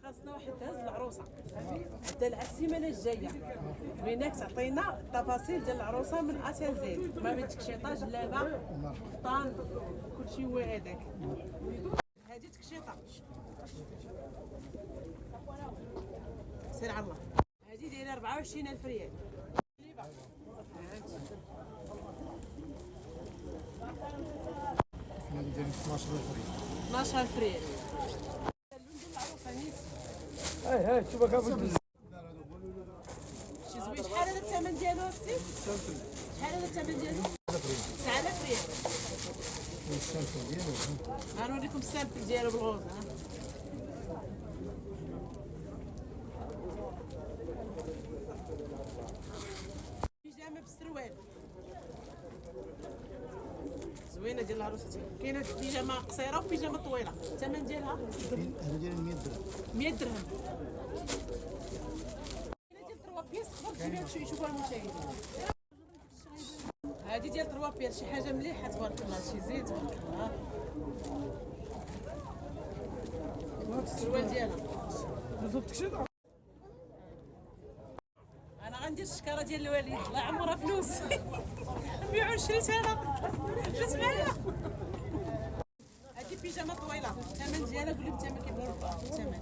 خاصنا واحد داز العروسه حتى السيمانه الجايه بينك تعطينا التفاصيل ديال العروسه من ا حتى زد، ما بين تكشيطه جلابه طان كلشي هو هذاك. هذه تكشيطه سير على الله. هذه دايره 24000 ريال. هذه دايره 12000 ريال. 12000 ريال. هاي شوف كابد شي زوين. شحال هذا الثمن ديالو السي؟ شحال هذا الثمن ديالو؟ 9000 ريال. السالفه ديالو غنوريكم السالفه ديالو بالغوز. بيجامه بالسروال زوينه ديال العروسه. كاينه بيجامه قصيره وبيجامه طويله. الثمن ديالها هذا داير 100 درهم. 100 درهم. كاينه ديال 3 بيس تقدر تجيبها يشوفوها المشاهدين. هذه ديال 3 بيس شي حاجه مليحه تبارك الله. شي زيت تبارك الله. السروال ديالها انا غندير الشكاره ديال الوالد الله يعمرها فلوس. نبيعو شريتها انا جات معايا. هذه بيجامه طويله. الثمن ديالها قول لي الثمن كيبغيو الثمن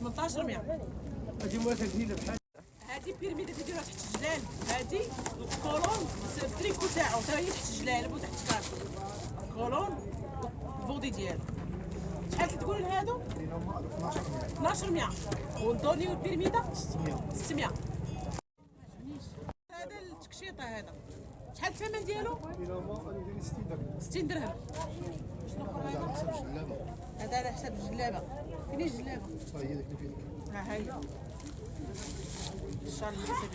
1800. هذه مواتاتينا بحال هذه بيرميده تيديروها تحت الجلال. هذه الكولون التريكو تاعو حتى هي تحت الجلال وتحت كاش كولون البودي ديالو. شحال كتقول لهادو؟ 1200. والدوني والبيرميده 600. هذا التكشيطه هذا شحال الثمن ديالو؟ 60 درهم. شنو اخر هذا؟ هذا على حساب الجلابه. فين الجلابه؟ هي ديك اللي فيك. ها هي الشال اللي حساب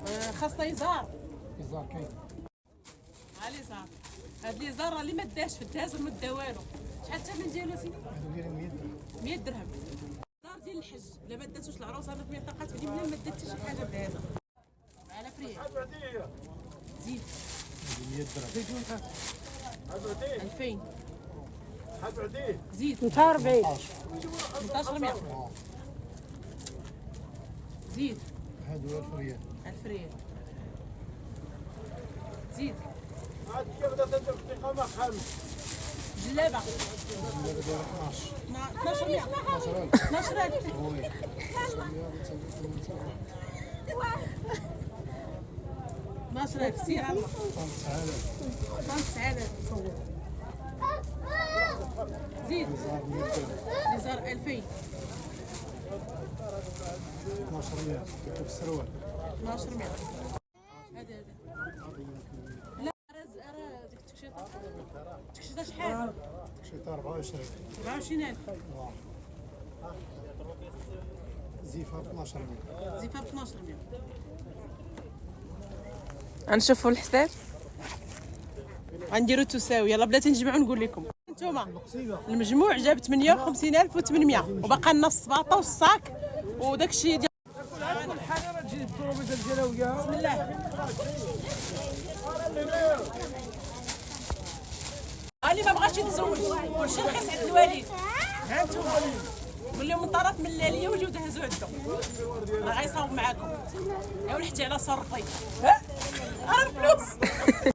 الجلابه. خاصنا يزار. يزار كاين. ها ليزار. هاد ليزار اللي ما داش في الدهاز وما دا والو. شحال الثمن ديالو سيدي؟ هذا داير 100 درهم. 100 درهم. الدار ديال الحج الا ما داتوش العروسه في منطقه مدينه ما دات حتى شي حاجه بهذا. على فريق زيد 100 درهم. 2000 زيد 40 1800 زيد هادو 1000 ريال. 1000 ريال زيد جلابه. هذا داير 12. 1200 12000 وي 12000 سير على الله. 5000. 9000 زيد يزار 100 درهم. ليزار 2000 12 ريال. كيف السروال. 1200. هذا لا راه ديك التكشيطه. التكشيطه شحال؟ شيطان 24. 24000 زيفها ب 1200. زيفها ب 1200. غنشوفوا الحساب. غنديروا التساوي. يلا بلاتي نجمعوا نقول لكم. نتوما المجموع جاب 58800 وبقى لنا السباطه والصاك وداك الشيء ديال الحاجه راه تجي الطوموبيل ديالها وياها. بسم الله. اللي ما بغاش يتزوج كلشي رخيص عند الوالد. ها انتم قول لهم من طرف من اللاليه وليو دهزوا عندو راه غيصاوب معاكم. يا ولحتي على صرفي ها الفلوس.